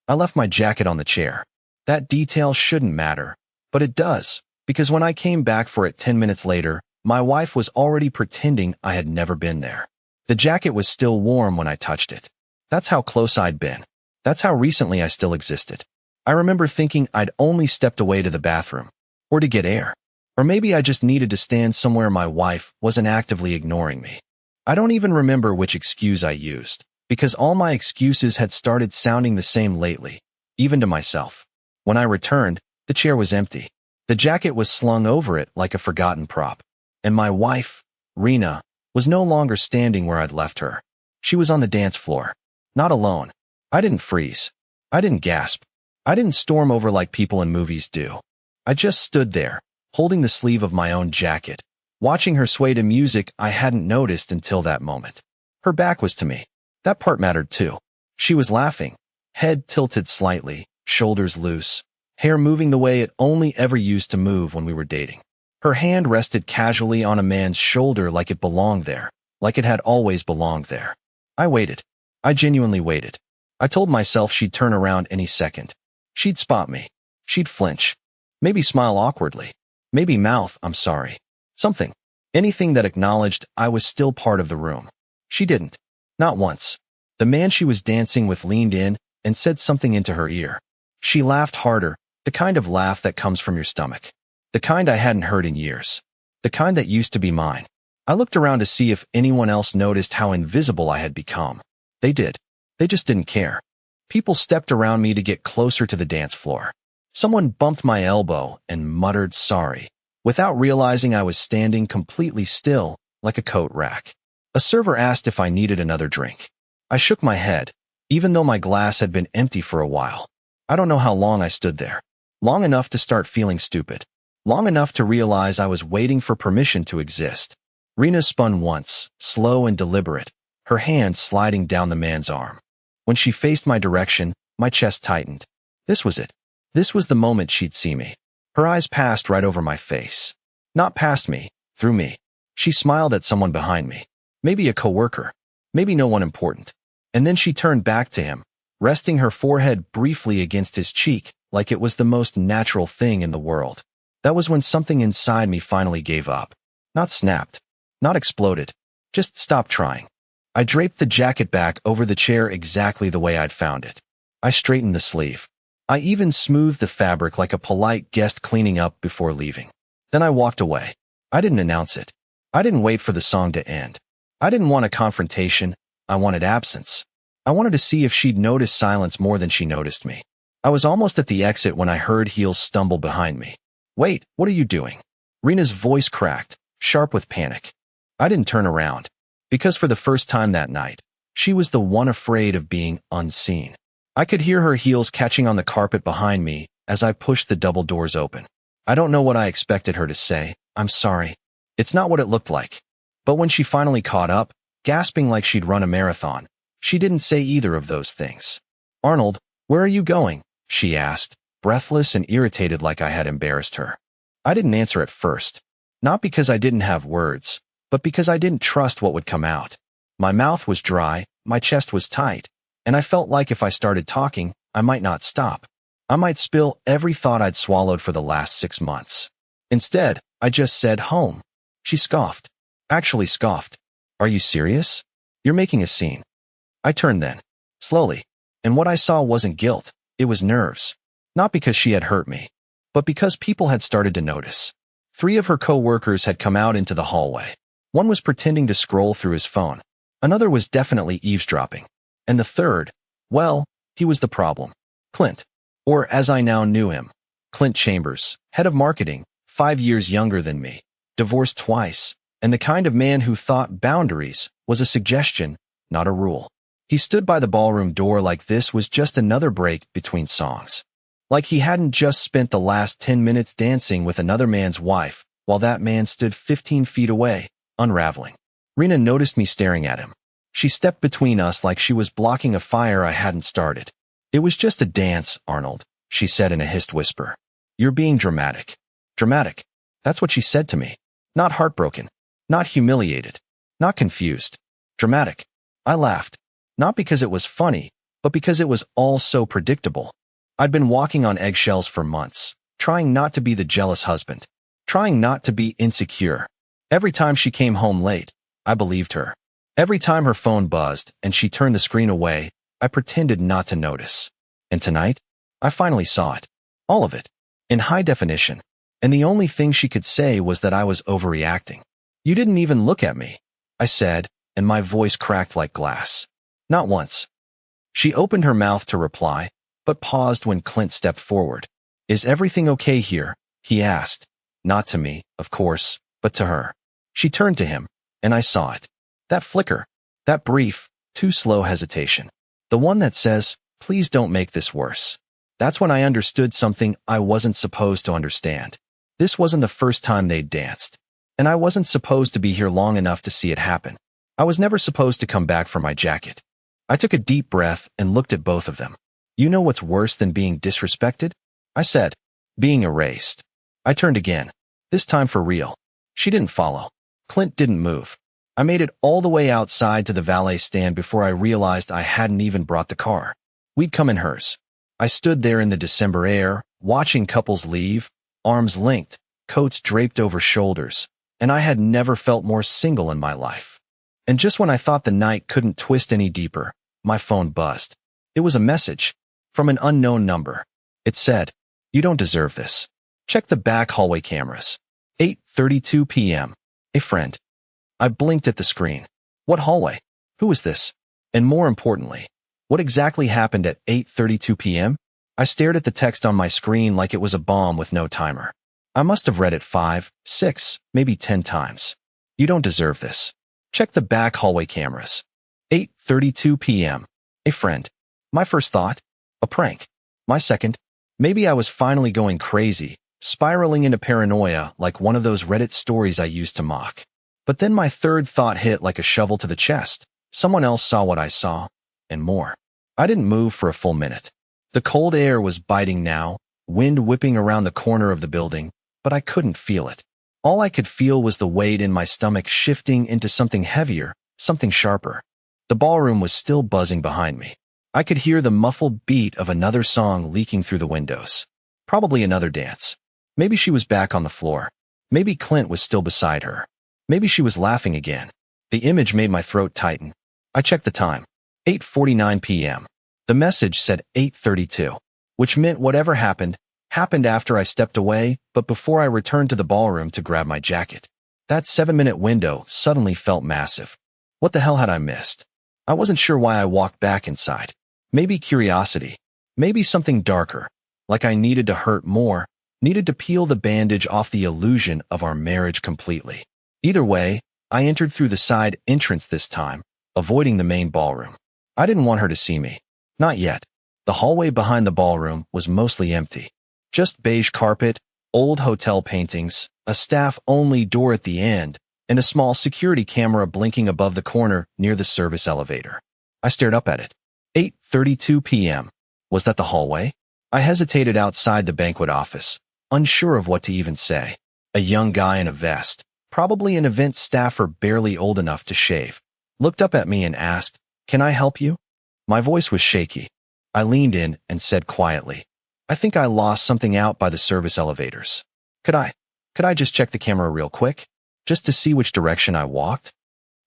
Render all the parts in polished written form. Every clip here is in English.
I left my jacket on the chair. That detail shouldn't matter, but it does, because when I came back for it 10 minutes later, my wife was already pretending I had never been there. The jacket was still warm when I touched it. That's how close I'd been. That's how recently I still existed. I remember thinking I'd only stepped away to the bathroom, or to get air. Or maybe I just needed to stand somewhere my wife wasn't actively ignoring me. I don't even remember which excuse I used, because all my excuses had started sounding the same lately, even to myself. When I returned, the chair was empty. The jacket was slung over it like a forgotten prop. And my wife, Rena, was no longer standing where I'd left her. She was on the dance floor. Not alone. I didn't freeze. I didn't gasp. I didn't storm over like people in movies do. I just stood there, holding the sleeve of my own jacket, watching her sway to music I hadn't noticed until that moment. Her back was to me. That part mattered too. She was laughing, head tilted slightly, shoulders loose, hair moving the way it only ever used to move when we were dating. Her hand rested casually on a man's shoulder like it belonged there, like it had always belonged there. I waited. I genuinely waited. I told myself she'd turn around any second. She'd spot me. She'd flinch. Maybe smile awkwardly. Maybe mouth, "I'm sorry." Something. Anything that acknowledged I was still part of the room. She didn't. Not once. The man she was dancing with leaned in and said something into her ear. She laughed harder, the kind of laugh that comes from your stomach. The kind I hadn't heard in years. The kind that used to be mine. I looked around to see if anyone else noticed how invisible I had become. They did. They just didn't care. People stepped around me to get closer to the dance floor. Someone bumped my elbow and muttered sorry, without realizing I was standing completely still, like a coat rack. A server asked if I needed another drink. I shook my head, even though my glass had been empty for a while. I don't know how long I stood there. Long enough to start feeling stupid. Long enough to realize I was waiting for permission to exist. Rena spun once, slow and deliberate, her hand sliding down the man's arm. When she faced my direction, my chest tightened. This was it. This was the moment she'd see me. Her eyes passed right over my face. Not past me, through me. She smiled at someone behind me. Maybe a coworker. Maybe no one important. And then she turned back to him, resting her forehead briefly against his cheek, like it was the most natural thing in the world. That was when something inside me finally gave up. Not snapped. Not exploded. Just stopped trying. I draped the jacket back over the chair exactly the way I'd found it. I straightened the sleeve. I even smoothed the fabric like a polite guest cleaning up before leaving. Then I walked away. I didn't announce it. I didn't wait for the song to end. I didn't want a confrontation. I wanted absence. I wanted to see if she'd notice silence more than she noticed me. I was almost at the exit when I heard heels stumble behind me. "Wait, what are you doing?" Rena's voice cracked, sharp with panic. I didn't turn around, because for the first time that night, she was the one afraid of being unseen. I could hear her heels catching on the carpet behind me as I pushed the double doors open. I don't know what I expected her to say. "I'm sorry." It's not what it looked like. But when she finally caught up, gasping like she'd run a marathon, she didn't say either of those things. "Arnold, where are you going?" she asked, breathless and irritated like I had embarrassed her. I didn't answer at first. Not because I didn't have words, but because I didn't trust what would come out. My mouth was dry, my chest was tight, and I felt like if I started talking, I might not stop. I might spill every thought I'd swallowed for the last 6 months. Instead, I just said home. She scoffed. Actually scoffed. "Are you serious? You're making a scene." I turned then, slowly, and what I saw wasn't guilt, it was nerves. Not because she had hurt me, but because people had started to notice. 3 of her co-workers had come out into the hallway. One was pretending to scroll through his phone. Another was definitely eavesdropping. And the third, well, he was the problem. Clint. Or as I now knew him, Clint Chambers, head of marketing, 5 years younger than me, divorced twice, and the kind of man who thought boundaries was a suggestion, not a rule. He stood by the ballroom door like this was just another break between songs. Like he hadn't just spent the last 10 minutes dancing with another man's wife, while that man stood 15 feet away, unraveling. Rena noticed me staring at him. She stepped between us like she was blocking a fire I hadn't started. "It was just a dance, Arnold," she said in a hissed whisper. "You're being dramatic." Dramatic. That's what she said to me. Not heartbroken. Not humiliated. Not confused. Dramatic. I laughed. Not because it was funny, but because it was all so predictable. I'd been walking on eggshells for months, trying not to be the jealous husband, trying not to be insecure. Every time she came home late, I believed her. Every time her phone buzzed and she turned the screen away, I pretended not to notice. And tonight, I finally saw it. All of it. In high definition. And the only thing she could say was that I was overreacting. "You didn't even look at me," I said, and my voice cracked like glass. Not once. She opened her mouth to reply, but paused when Clint stepped forward. "Is everything okay here?" he asked. Not to me, of course, but to her. She turned to him, and I saw it. That flicker. That brief, too slow hesitation. The one that says, "Please don't make this worse." That's when I understood something I wasn't supposed to understand. This wasn't the first time they'd danced. And I wasn't supposed to be here long enough to see it happen. I was never supposed to come back for my jacket. I took a deep breath and looked at both of them. "You know what's worse than being disrespected?" I said. "Being erased." I turned again, this time for real. She didn't follow. Clint didn't move. I made it all the way outside to the valet stand before I realized I hadn't even brought the car. We'd come in hers. I stood there in the December air, watching couples leave, arms linked, coats draped over shoulders, and I had never felt more single in my life. And just when I thought the night couldn't twist any deeper, my phone buzzed. It was a message from an unknown number. It said, "You don't deserve this. Check the back hallway cameras. 8:32 p.m. A friend." I blinked at the screen. What hallway? Who was this? And more importantly, what exactly happened at 8:32 p.m.? I stared at the text on my screen like it was a bomb with no timer. I must have read it 5, 6, maybe 10 times. "You don't deserve this. Check the back hallway cameras. 8:32 p.m. A friend." My first thought? A prank. My second? Maybe I was finally going crazy, spiraling into paranoia like one of those Reddit stories I used to mock. But then my third thought hit like a shovel to the chest. Someone else saw what I saw, and more. I didn't move for a full minute. The cold air was biting now, wind whipping around the corner of the building, but I couldn't feel it. All I could feel was the weight in my stomach shifting into something heavier, something sharper. The ballroom was still buzzing behind me. I could hear the muffled beat of another song leaking through the windows. Probably another dance. Maybe she was back on the floor. Maybe Clint was still beside her. Maybe she was laughing again. The image made my throat tighten. I checked the time. 8:49 p.m. The message said 8:32, which meant whatever happened after I stepped away, but before I returned to the ballroom to grab my jacket. That 7-minute window suddenly felt massive. What the hell had I missed? I wasn't sure why I walked back inside. Maybe curiosity. Maybe something darker. Like I needed to hurt more, needed to peel the bandage off the illusion of our marriage completely. Either way, I entered through the side entrance this time, avoiding the main ballroom. I didn't want her to see me. Not yet. The hallway behind the ballroom was mostly empty. Just beige carpet, old hotel paintings, a staff-only door at the end, and a small security camera blinking above the corner near the service elevator. I stared up at it. 8:32 p.m. Was that the hallway? I hesitated outside the banquet office, unsure of what to even say. A young guy in a vest, probably an event staffer barely old enough to shave, looked up at me and asked, "Can I help you?" My voice was shaky. I leaned in and said quietly, "I think I lost something out by the service elevators. Could I just check the camera real quick? Just to see which direction I walked?"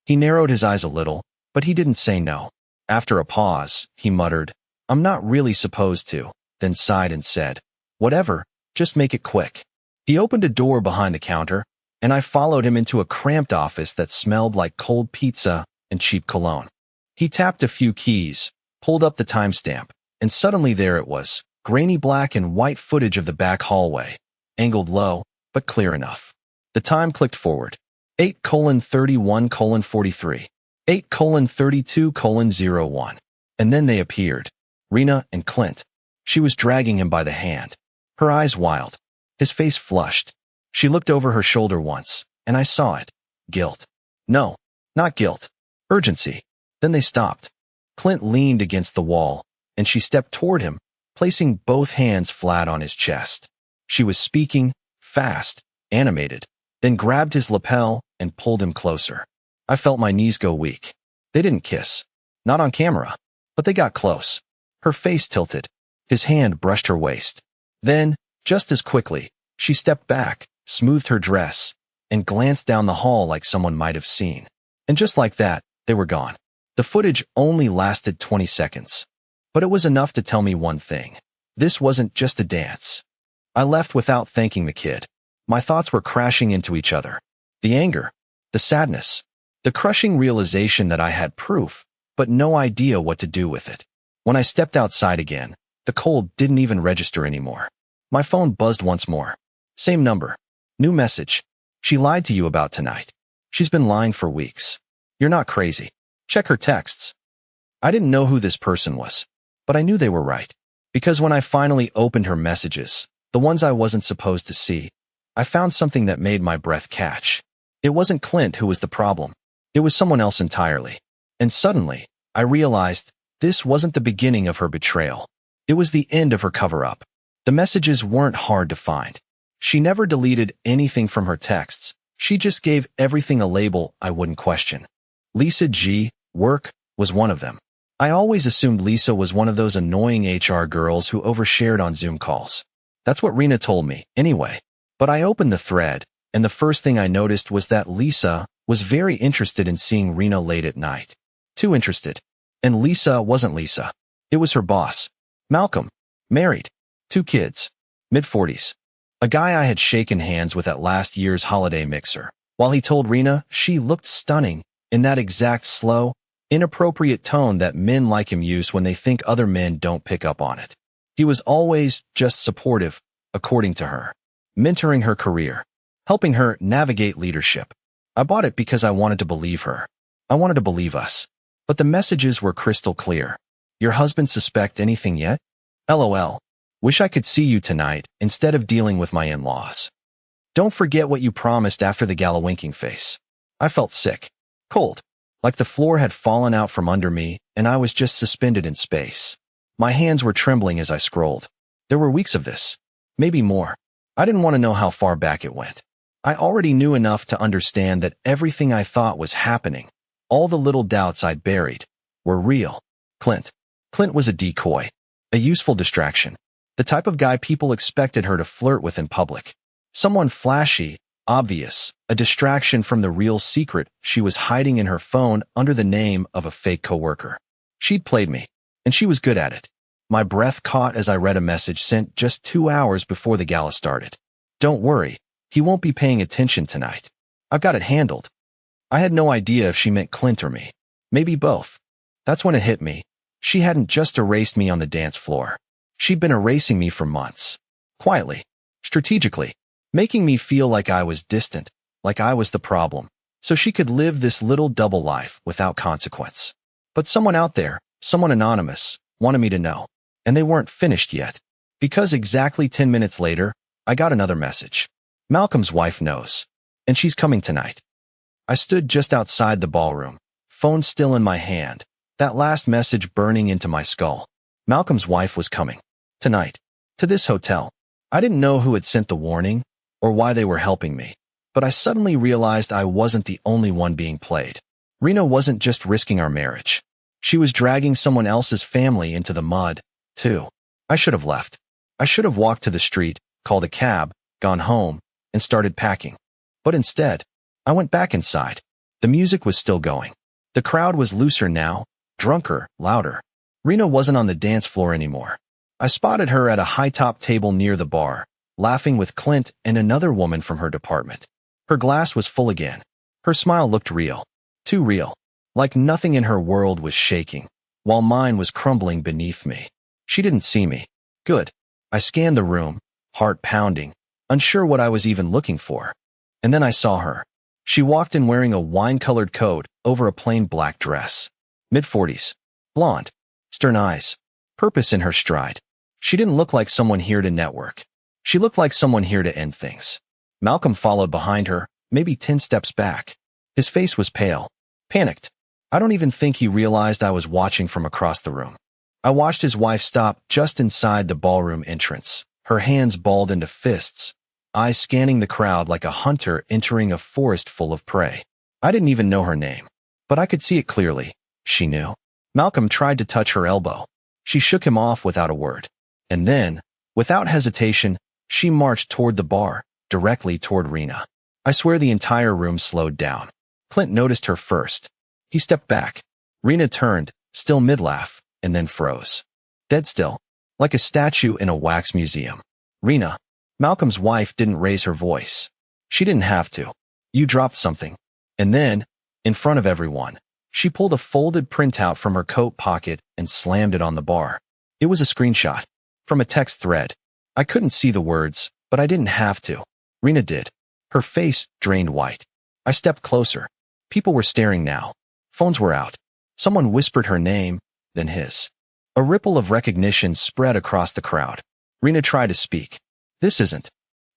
He narrowed his eyes a little, but he didn't say no. After a pause, he muttered, "I'm not really supposed to," then sighed and said, "Whatever, just make it quick." He opened a door behind the counter, and I followed him into a cramped office that smelled like cold pizza and cheap cologne. He tapped a few keys, pulled up the timestamp, and suddenly there it was, grainy black and white footage of the back hallway, angled low, but clear enough. The time clicked forward. 8:31:43. 8:32:01. And then they appeared. Rena and Clint. She was dragging him by the hand. Her eyes wild. His face flushed. She looked over her shoulder once, and I saw it. Guilt. No, not guilt. Urgency. Then they stopped. Clint leaned against the wall, and she stepped toward him, placing both hands flat on his chest. She was speaking, fast, animated, then grabbed his lapel and pulled him closer. I felt my knees go weak. They didn't kiss. Not on camera. But they got close. Her face tilted. His hand brushed her waist. Then, just as quickly, she stepped back, smoothed her dress, and glanced down the hall like someone might have seen. And just like that, they were gone. The footage only lasted 20 seconds. But it was enough to tell me one thing. This wasn't just a dance. I left without thanking the kid. My thoughts were crashing into each other. The anger, the sadness, the crushing realization that I had proof, but no idea what to do with it. When I stepped outside again, the cold didn't even register anymore. My phone buzzed once more. Same number. New message. She lied to you about tonight. She's been lying for weeks. You're not crazy. Check her texts. I didn't know who this person was, but I knew they were right. Because when I finally opened her messages, the ones I wasn't supposed to see, I found something that made my breath catch. It wasn't Clint who was the problem. It was someone else entirely. And suddenly, I realized this wasn't the beginning of her betrayal. It was the end of her cover-up. The messages weren't hard to find. She never deleted anything from her texts. She just gave everything a label I wouldn't question. Lisa G. Work was one of them. I always assumed Lisa was one of those annoying HR girls who overshared on Zoom calls. That's what Rena told me, anyway. But I opened the thread, and the first thing I noticed was that Lisa was very interested in seeing Rena late at night. Too interested. And Lisa wasn't Lisa. It was her boss. Malcolm. Married. 2 kids. Mid-40s. A guy I had shaken hands with at last year's holiday mixer. While he told Rena she looked stunning in that exact slow, inappropriate tone that men like him use when they think other men don't pick up on it. He was always just supportive, according to her. Mentoring her career. Helping her navigate leadership. I bought it because I wanted to believe her. I wanted to believe us. But the messages were crystal clear. Your husband suspect anything yet? LOL. Wish I could see you tonight instead of dealing with my in-laws. Don't forget what you promised after the gala winking face. I felt sick. Cold. Like the floor had fallen out from under me and I was just suspended in space. My hands were trembling as I scrolled. There were weeks of this. Maybe more. I didn't want to know how far back it went. I already knew enough to understand that everything I thought was happening, all the little doubts I'd buried, were real. Clint. Clint was a decoy. A useful distraction. The type of guy people expected her to flirt with in public. Someone flashy, obvious, a distraction from the real secret she was hiding in her phone under the name of a fake coworker. She'd played me, and she was good at it. My breath caught as I read a message sent just 2 hours before the gala started. Don't worry, he won't be paying attention tonight. I've got it handled. I had no idea if she meant Clint or me. Maybe both. That's when it hit me. She hadn't just erased me on the dance floor. She'd been erasing me for months. Quietly. Strategically. Making me feel like I was distant, like I was the problem, so she could live this little double life without consequence. But someone out there, someone anonymous, wanted me to know. And they weren't finished yet. Because exactly 10 minutes later, I got another message. Malcolm's wife knows. And she's coming tonight. I stood just outside the ballroom, phone still in my hand, that last message burning into my skull. Malcolm's wife was coming. Tonight. To this hotel. I didn't know who had sent the warning, or why they were helping me, but I suddenly realized I wasn't the only one being played. Rena wasn't just risking our marriage. She was dragging someone else's family into the mud, too. I should have left. I should have walked to the street, called a cab, gone home, and started packing. But instead, I went back inside. The music was still going. The crowd was looser now, drunker, louder. Rena wasn't on the dance floor anymore. I spotted her at a high-top table near the bar, laughing with Clint and another woman from her department. Her glass was full again. Her smile looked real. Too real. Like nothing in her world was shaking, while mine was crumbling beneath me. She didn't see me. Good. I scanned the room, heart pounding, unsure what I was even looking for. And then I saw her. She walked in wearing a wine-colored coat over a plain black dress. Mid-40s. Blonde. Stern eyes. Purpose in her stride. She didn't look like someone here to network. She looked like someone here to end things. Malcolm followed behind her, maybe 10 steps back. His face was pale. Panicked. I don't even think he realized I was watching from across the room. I watched his wife stop just inside the ballroom entrance, her hands balled into fists, eyes scanning the crowd like a hunter entering a forest full of prey. I didn't even know her name, but I could see it clearly. She knew. Malcolm tried to touch her elbow. She shook him off without a word. And then, without hesitation, she marched toward the bar, directly toward Rena. I swear the entire room slowed down. Clint noticed her first. He stepped back. Rena turned, still mid-laugh, and then froze. Dead still, like a statue in a wax museum. Rena, Malcolm's wife, didn't raise her voice. She didn't have to. You dropped something. And then, in front of everyone, she pulled a folded printout from her coat pocket and slammed it on the bar. It was a screenshot from a text thread. I couldn't see the words, but I didn't have to. Rena did. Her face drained white. I stepped closer. People were staring now. Phones were out. Someone whispered her name, then his. A ripple of recognition spread across the crowd. Rena tried to speak. This isn't.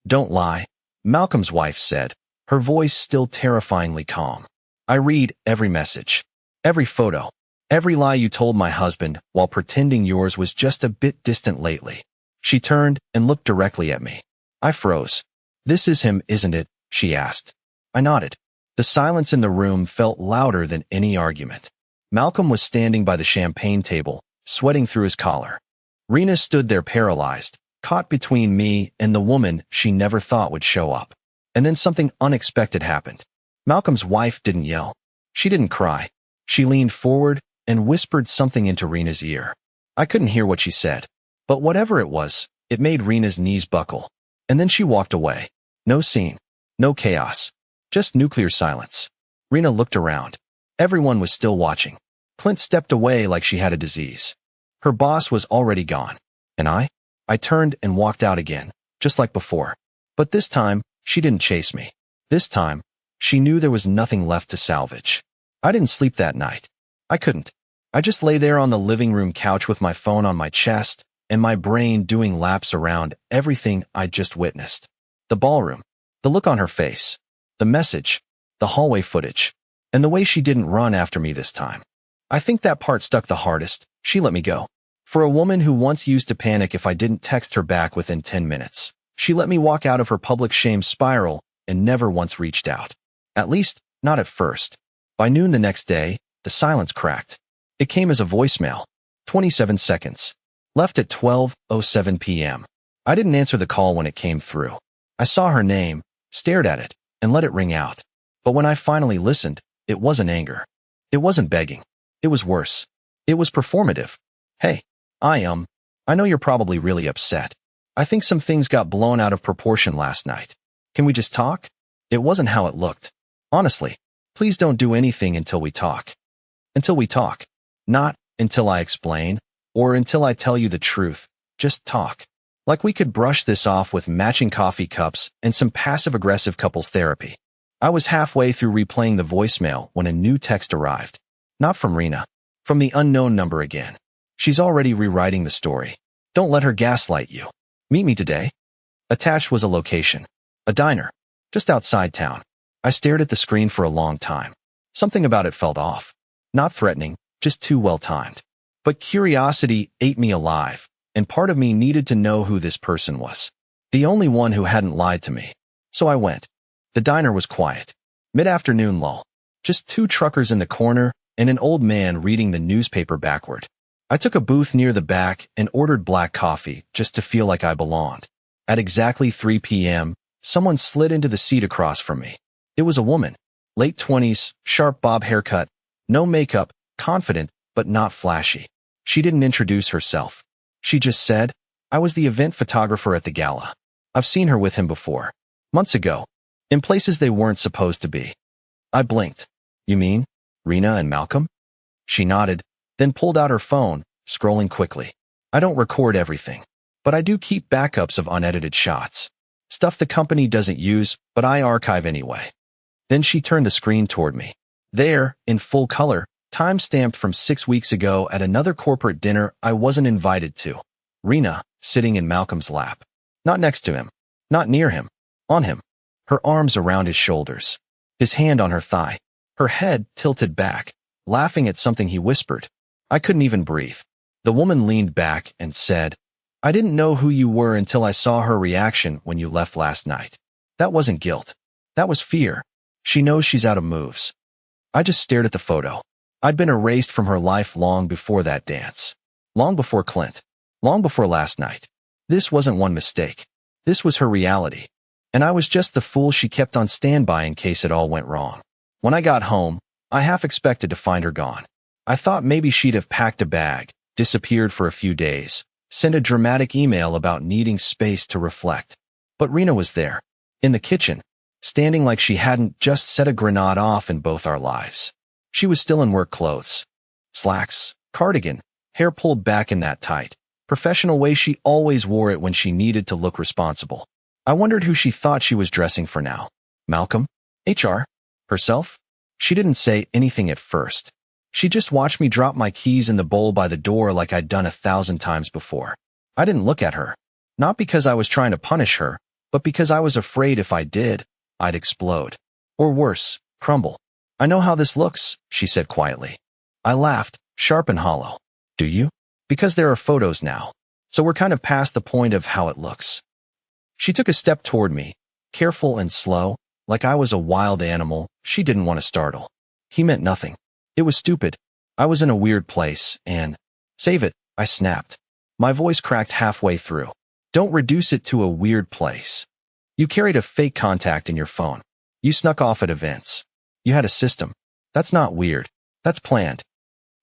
Don't lie, Malcolm's wife said, her voice still terrifyingly calm. I read every message, every photo, every lie you told my husband while pretending yours was just a bit distant lately. She turned and looked directly at me. I froze. This is him, isn't it? She asked. I nodded. The silence in the room felt louder than any argument. Malcolm was standing by the champagne table, sweating through his collar. Rena stood there paralyzed, caught between me and the woman she never thought would show up. And then something unexpected happened. Malcolm's wife didn't yell. She didn't cry. She leaned forward and whispered something into Rena's ear. I couldn't hear what she said, but whatever it was, it made Rena's knees buckle. And then she walked away. No scene. No chaos. Just nuclear silence. Rena looked around. Everyone was still watching. Clint stepped away like she had a disease. Her boss was already gone. And I turned and walked out again, just like before. But this time, she didn't chase me. This time, she knew there was nothing left to salvage. I didn't sleep that night. I couldn't. I just lay there on the living room couch with my phone on my chest and my brain doing laps around everything I'd just witnessed. The ballroom, the look on her face, the message, the hallway footage, and the way she didn't run after me this time. I think that part stuck the hardest. She let me go. For a woman who once used to panic if I didn't text her back within 10 minutes, she let me walk out of her public shame spiral and never once reached out. At least, not at first. By noon the next day, the silence cracked. It came as a voicemail. 27 seconds. Left at 12:07 p.m. I didn't answer the call when it came through. I saw her name, stared at it, and let it ring out. But when I finally listened, it wasn't anger. It wasn't begging. It was worse. It was performative. Hey, I know you're probably really upset. I think some things got blown out of proportion last night. Can we just talk? It wasn't how it looked. Honestly, please don't do anything until we talk. Until we talk. Not until I explain, or until I tell you the truth. Just talk. Like we could brush this off with matching coffee cups and some passive-aggressive couples therapy. I was halfway through replaying the voicemail when a new text arrived. Not from Rena. From the unknown number again. She's already rewriting the story. Don't let her gaslight you. Meet me today. Attached was a location. A diner. Just outside town. I stared at the screen for a long time. Something about it felt off. Not threatening, just too well-timed. But curiosity ate me alive, and part of me needed to know who this person was. The only one who hadn't lied to me. So I went. The diner was quiet. Mid-afternoon lull. Just two truckers in the corner and an old man reading the newspaper backward. I took a booth near the back and ordered black coffee just to feel like I belonged. At exactly 3 p.m., someone slid into the seat across from me. It was a woman. Late 20s, sharp bob haircut, no makeup, confident, but not flashy. She didn't introduce herself. She just said, I was the event photographer at the gala. I've seen her with him before. Months ago. In places they weren't supposed to be. I blinked. You mean Rena and Malcolm? She nodded, then pulled out her phone, scrolling quickly. I don't record everything, but I do keep backups of unedited shots. Stuff the company doesn't use, but I archive anyway. Then she turned the screen toward me. There, in full color, time-stamped from 6 weeks ago at another corporate dinner I wasn't invited to. Rena, sitting in Malcolm's lap. Not next to him. Not near him. On him. Her arms around his shoulders. His hand on her thigh. Her head tilted back, laughing at something he whispered. I couldn't even breathe. The woman leaned back and said, I didn't know who you were until I saw her reaction when you left last night. That wasn't guilt. That was fear. She knows she's out of moves. I just stared at the photo. I'd been erased from her life long before that dance. Long before Clint. Long before last night. This wasn't one mistake. This was her reality. And I was just the fool she kept on standby in case it all went wrong. When I got home, I half expected to find her gone. I thought maybe she'd have packed a bag, disappeared for a few days, sent a dramatic email about needing space to reflect. But Rena was there, in the kitchen, standing like she hadn't just set a grenade off in both our lives. She was still in work clothes. Slacks, cardigan, hair pulled back in that tight, professional way she always wore it when she needed to look responsible. I wondered who she thought she was dressing for now. Malcolm? HR? Herself? She didn't say anything at first. She just watched me drop my keys in the bowl by the door like I'd done 1,000 times before. I didn't look at her. Not because I was trying to punish her, but because I was afraid if I did, I'd explode. Or worse, crumble. I know how this looks, she said quietly. I laughed, sharp and hollow. Do you? Because there are photos now. So we're kind of past the point of how it looks. She took a step toward me, careful and slow, like I was a wild animal she didn't want to startle. He meant nothing. It was stupid. I was in a weird place, and... Save it, I snapped. My voice cracked halfway through. Don't reduce it to a weird place. You carried a fake contact in your phone. You snuck off at events. You had a system. That's not weird. That's planned.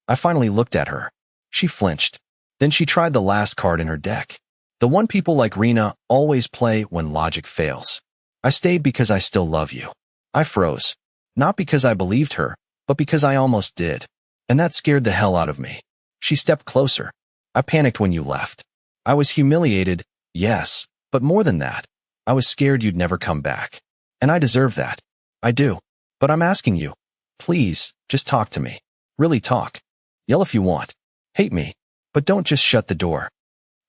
I finally looked at her. She flinched. Then she tried the last card in her deck. The one people like Rena always play when logic fails. I stayed because I still love you. I froze. Not because I believed her, but because I almost did. And that scared the hell out of me. She stepped closer. I panicked when you left. I was humiliated, yes, but more than that, I was scared you'd never come back. And I deserve that. I do. But I'm asking you, please, just talk to me. Really talk. Yell if you want. Hate me. But don't just shut the door.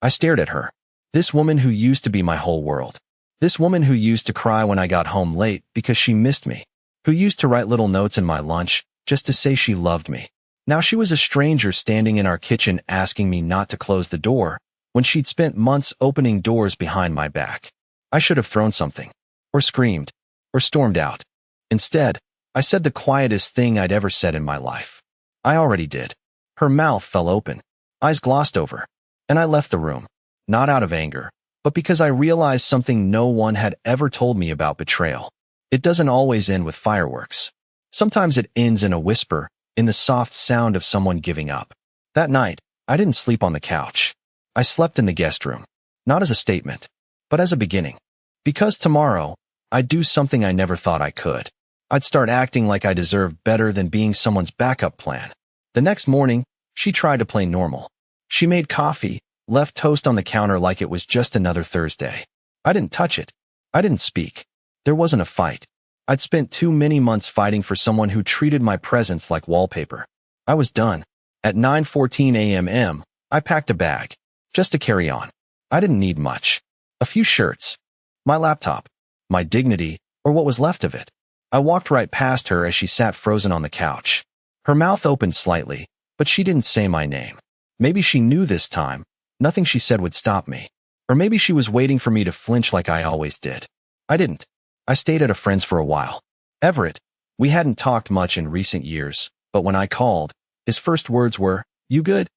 I stared at her. This woman who used to be my whole world. This woman who used to cry when I got home late because she missed me. Who used to write little notes in my lunch just to say she loved me. Now she was a stranger standing in our kitchen asking me not to close the door when she'd spent months opening doors behind my back. I should have thrown something. Or screamed. Or stormed out. Instead, I said the quietest thing I'd ever said in my life. I already did. Her mouth fell open. Eyes glossed over. And I left the room. Not out of anger, but because I realized something no one had ever told me about betrayal. It doesn't always end with fireworks. Sometimes it ends in a whisper, in the soft sound of someone giving up. That night, I didn't sleep on the couch. I slept in the guest room. Not as a statement, but as a beginning. Because tomorrow, I'd do something I never thought I could. I'd start acting like I deserved better than being someone's backup plan. The next morning, she tried to play normal. She made coffee, left toast on the counter like it was just another Thursday. I didn't touch it. I didn't speak. There wasn't a fight. I'd spent too many months fighting for someone who treated my presence like wallpaper. I was done. At 9:14 a.m., I packed a bag. Just to carry on. I didn't need much. A few shirts. My laptop. My dignity, or what was left of it. I walked right past her as she sat frozen on the couch. Her mouth opened slightly, but she didn't say my name. Maybe she knew this time. Nothing she said would stop me. Or maybe she was waiting for me to flinch like I always did. I didn't. I stayed at a friend's for a while. Everett. We hadn't talked much in recent years, but when I called, his first words were, "You good?"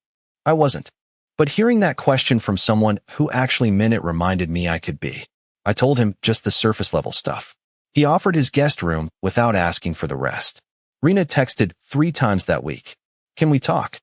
I wasn't. But hearing that question from someone who actually meant it reminded me I could be. I told him just the surface level stuff. He offered his guest room without asking for the rest. Rena texted 3 times that week. Can we talk?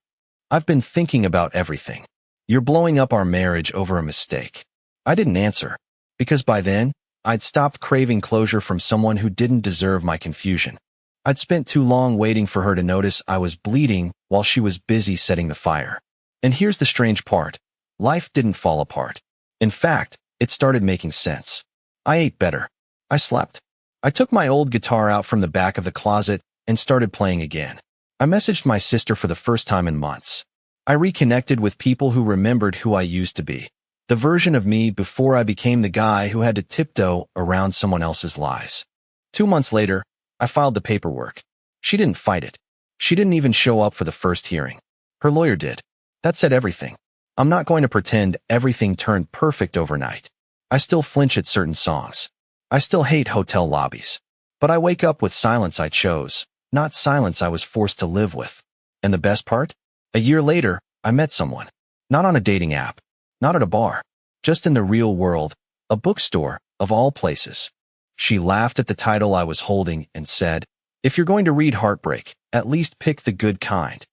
I've been thinking about everything. You're blowing up our marriage over a mistake. I didn't answer. Because by then, I'd stopped craving closure from someone who didn't deserve my confusion. I'd spent too long waiting for her to notice I was bleeding while she was busy setting the fire. And here's the strange part. Life didn't fall apart. In fact, it started making sense. I ate better. I slept. I took my old guitar out from the back of the closet and started playing again. I messaged my sister for the first time in months. I reconnected with people who remembered who I used to be. The version of me before I became the guy who had to tiptoe around someone else's lies. 2 months later, I filed the paperwork. She didn't fight it. She didn't even show up for the first hearing. Her lawyer did. That said everything. I'm not going to pretend everything turned perfect overnight. I still flinch at certain songs. I still hate hotel lobbies. But I wake up with silence I chose, not silence I was forced to live with. And the best part? A year later, I met someone. Not on a dating app. Not at a bar. Just in the real world, a bookstore, of all places. She laughed at the title I was holding and said, "If you're going to read heartbreak, at least pick the good kind."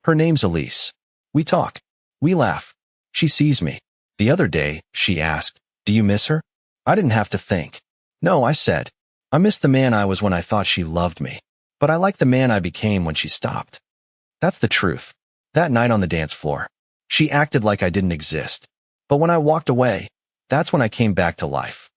Her name's Elise. We talk. We laugh. She sees me. The other day, she asked, "Do you miss her?" I didn't have to think. No, I said, "I miss the man I was when I thought she loved me. But I like the man I became when she stopped." That's the truth. That night on the dance floor, she acted like I didn't exist. But when I walked away, that's when I came back to life.